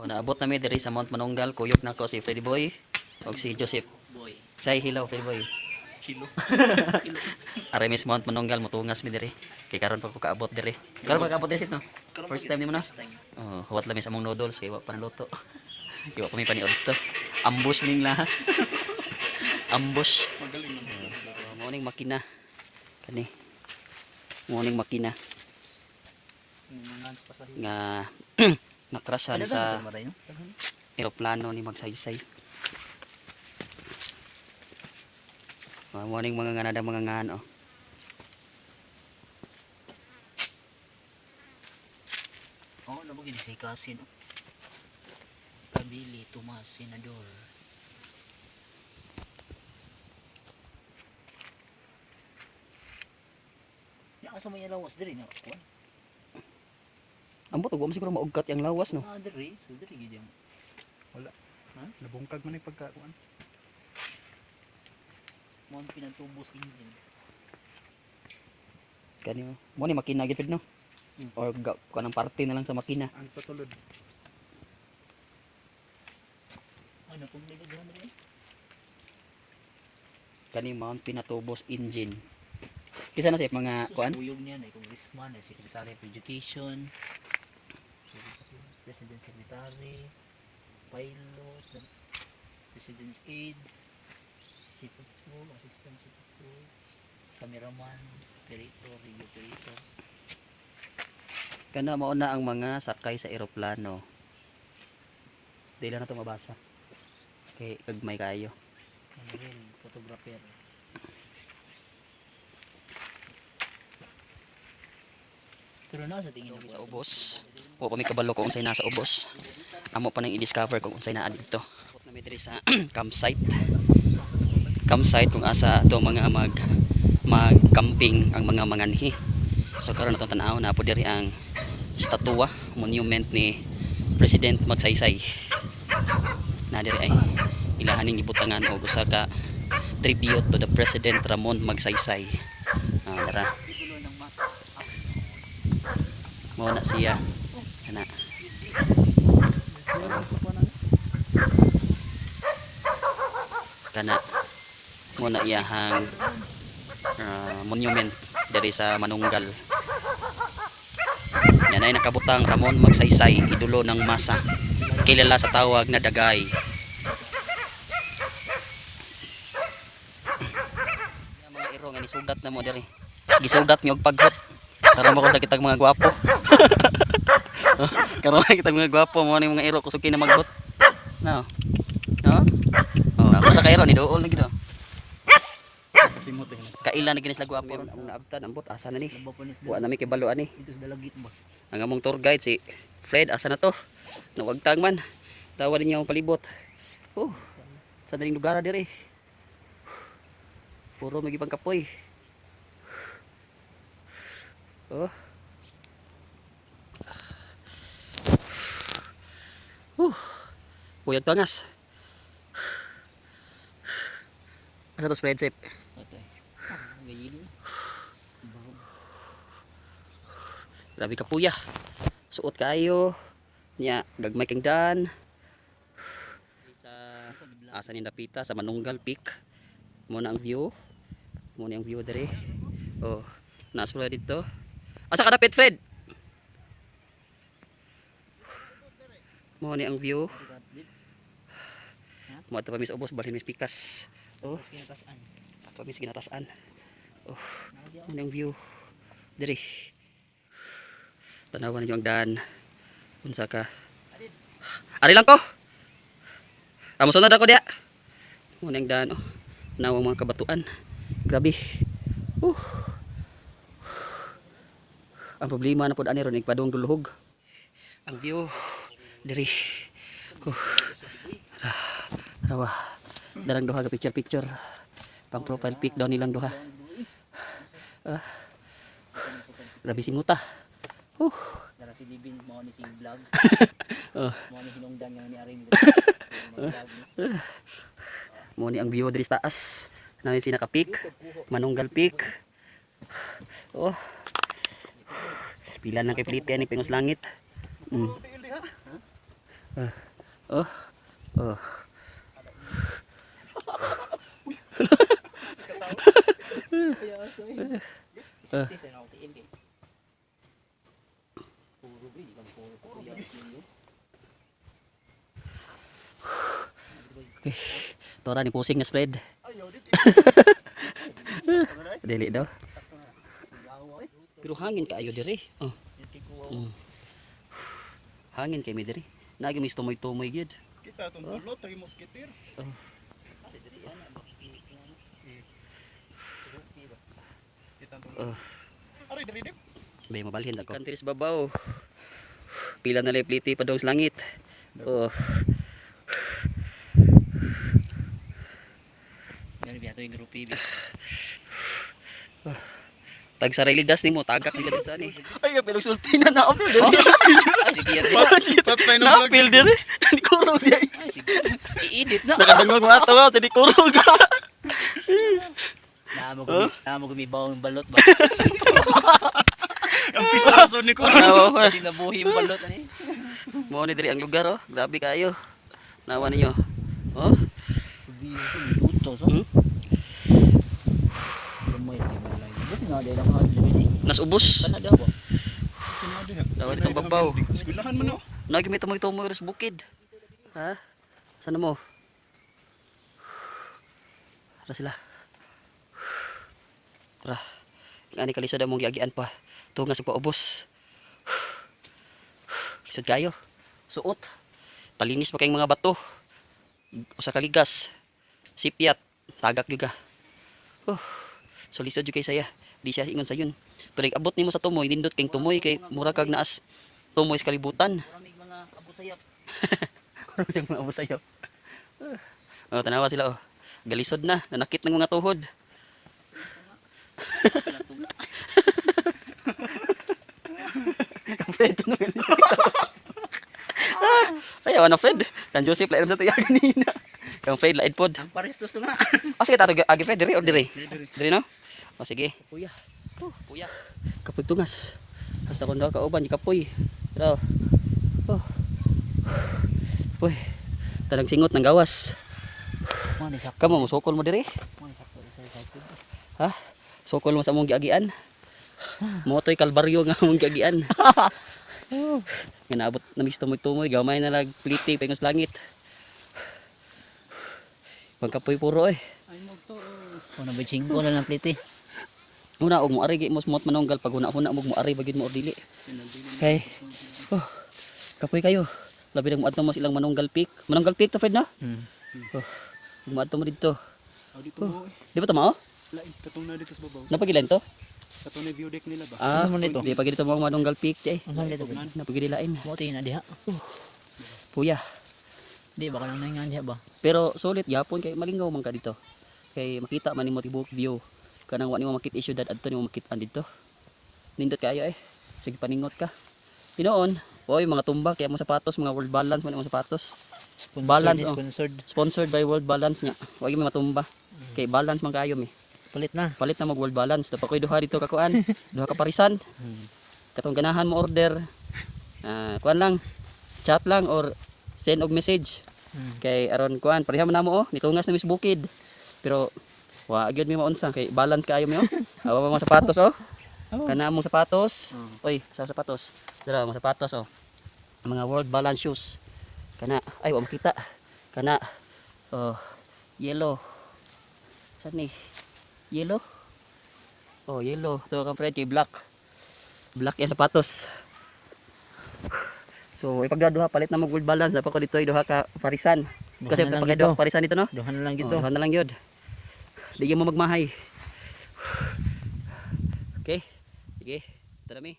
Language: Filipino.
Naabot na mi diri sa Mount Manunggal, kuyog na ko si Freddy Boy ug si Joseph Boy. Say hello Freddy Boy. Kilo. Aremis Mount Manunggal motungas mi diri. Kay karon pa ko kaabot diri. Karon pa kaabot diri no. First time nimo na? Oh, huwat lang mi sa mong noodles kay wa pa naluto. Iwa pa mi paniod to. Ambush ning lahat. Ambush. Magaling naman. Morning makina. Kani. Morning makina Ngans pa sa hiyo. nga nakrasyan sa eroplano ni Magsaysay. Morning mga nganada mga ngan oh. Oo, nabo gini si Kasin. Kabili Tomas Senador. Ya asa mo lawas diri na kuan. Ambot og mo siguro maugkat yang lawas no. Ah, diri, so diri gid yang. Wala. Ha? Nabungkag man yung pagkakuan. Mo ang pinatubos engine. Kani mo ni makina gid no. Or kanang parte na lang sa makina. Ang sa sulod. Ano kung nila dihan diri? Kani mount pinatubos engine. Kisa na sa mga kuan? Susuyog niya na congressman, na Secretary of Education, President Secretary, Pilot, President's Aide, Chief of School, Assistant Chief of School, Cameraman, Operator, Radio Operator. Kana mao na ang mga sakay sa eroplano. Dili na to mabasa. Kay gagmay kayo. Ano rin, photographer. Pero na sa tingin Sa ubos. O pa may kabalo kung unsay nasa ubos. Amo pa nang i-discover kung unsay naa dito. Na mi diri sa campsite. Campsite kung asa to mga mag-camping ang mga manganhi. So karon natong tan-aw na po diri ang statua, monument ni President Magsaysay. Na diri ay ilahaning gibutangan og usa ka tribute to the President Ramon Magsaysay. Dara. Mao na siya. Ana. Kana mo na iyahang monument diri sa Manunggal. Yan ay nakabutang Ramon Magsaysay, idolo ng masa. Kilala sa tawag na Dagay. Mga iro nga nisugat na mo diri. Gisugat mi og paghot. Karon mo ko sa kitag mga gwapo. Karon kitag mga gwapo mo ni mga iro kusuki na maghot. No. No? Oh, ako sa kairo ni dool na gid. Kasimot eh. Kaila na ginis gwapo ron ang naabtan ambot asa na ni. Labapanis Wa na mi kay balo ani. dito sa dalagit ba? Ang among tour guide si Fred asa na to. Nawagtang man. Tawa ninyo ang palibot. Sa daling lugar diri. Puro magipang kapoy. Oh. Puyag pangas. Asa to spread safe. Patay. Gayilo. Grabe ka puya. Suot kayo. Nya gagmay kang daan. Sa asa ni napita sa Manunggal Peak. Mo na ang view. Mo na ang view diri. Oh, nasula dito. Asa ka dapit Fred? Mo ni ang view. Mo ato pa mis ubos balhin mis pikas. Oh, Kinatasan. ato mis ginatasan. Oh, mo ni ang view. Diri. Tanawan ninyo ang daan. Unsa ka? Ari lang ko. Amo sunod ako dia. Mo ni ang daan oh. Nawang mga kabatuan. Grabe. Ang problema na pod ani ron nagpadung duluhog. Ang view diri. Rawa. Darang duha ka picture. Pang profile pic daw nilang duha. Grabe singuta. Dara si Bibin mo ni sing vlog. Oh. Mo ni hinungdan nga ni Arim. Mo ni ang view diri sa taas. Nami pinaka peak, Manunggal Peak. Oh. Pila na kay plite ni Pingos Langit. Oh. Oh. Tis na ako tiin kay. Puro ba, di ba puro kuya siyo. Okay. Tora ni pusing na spread. Dili daw. Pero hangin kaayo diri. Oh. Mm. Hangin kay mi diri. Nagi mis tumoy-tumoy gyud. Kita itong balot, 3 musketeers. Kita itong Oh. Aray, dali dim. Bay mabalhin ako. Kantiris babaw. Pila na lipliti pa dong sa langit. Oh. Meron biya to yung grupo ibi. Tag sa lidas nimo tagak ni kadto ani. Ay pero sulti na na apil diri. Ay sige yan. Patay ng Na vlog. apil diri. Ni kurog di. Ay sige. I-edit na. Nakadungog mga tawa sa di kurog. Naamo gumibaw ang balot ba? Ang pisaso ni Kuno. Kasi nabuhi yung balot ani. Mo ni diri ang lugar oh. Grabe kayo. Nawa ninyo. Oh. Luto so. Hmm? Gamay di ba lang. Kasi na dai lang mga dili. Nas ubos. Kana daw ba? Dawa ditong babaw. Eskwelahan man, no? Nagi mi tumoy-tumoy sa bukid. Ha? Sana mo? Tara sila. Tara. Ngani kalisod among giagian pa. Tunga sa paubos. Lisod kayo. Suot. Palinis pa kayong mga bato. Usa ka ligas. Sipyat. Tagak juga. So lisod jud kay saya. Di siya ingon sayon. Pero abot nimo sa tumoy, nindot kay tumoy kay mura kag naas tumoy sa kalibutan. Maraming mga abusayap. Yung mga busayop. Oh, tanawa sila oh. Galisod na, nanakit ng mga tuhod. Fred, no Ay, ano Fred? Kan Joseph lain sa tuya kanina. Kang Fred lain pod. Ang parestos na nga. Sige tato agi Fred diri or diri? Diri no? O sige. Kuya. Puya. Kapoy tungas. Hasta kon daw ka uban di kapoy. Pero oh. Uy. Tanang singot ng gawas. Mo ni sakto. Kamo mo sokol mo diri? Mo ni sakto sa sakto. Ha? Sokol mo sa among giagian. Motoy kalbaryo nga among giagian. Nga naabot na mis tumoy-tumoy, gamay na lag pliti pangos langit. Pagkapoy puro eh. Ay mo to. Kuno ba chingko na lang pliti. Una og mo ari gi mo smot manunggal pag una-una mo ari bagid mo or dili. Kay kapoy kayo. Labi nang moadto mo silang Manunggal Peak. Manunggal Peak to Fred na? Moadto mo dito. Oh, dito mo. Di ba tama oh? Lain, katong na dito sa babaw. Napagilan to? Katong na view deck nila ba? Ah, Ano mo nito? di pa dito mo Manunggal Peak eh. Ang hali to. Napagilain. Mo tin na diha. Puya. Di ba kanang nangan diha ba? Pero sulit gyapon kay malingaw man ka dito. Kay makita man nimo tibok view. Kanang wa nimo makita syudad adto nimo makita dito. Nindot kayo eh. Sige paningot ka. Tinoon, oy mga tumbak kaya mo sapatos, mga World Balance man mo sapatos. Balance, oh. Sponsored by World Balance nya. Wa gyud matumba. Kay balance man kayo mi. Palit na. Palit na mag World Balance. Dapat ko'y duha dito kakuan. Duha ka parisan. Katong ganahan mo order. Kuan lang. Chat lang or send og message. Kay aron kuan pareha man namo oh, nitungas na mis bukid. Pero wa gyud mi maunsa kay balance kaayo mi oh. Awa mo sapatos oh. Kana mo sapatos. Oy, sa sapatos. Dara mo sapatos oh. Mga World Balance shoes. Kana ay wa makita. Kana oh, yellow. Saan ni? Yellow? Oh, yellow. Ito kang friend kay black. Black yan sapatos. So, ipagdaduha palit na mag World Balance. Dapat ko dito ay duha ka parisan. Kasi Duha na lang pagdaduha dito. ka parisan dito no? Duha na lang gito. Oh, duha na lang yun. Ligyan mo magmahay. Okay. Sige. Tara mi.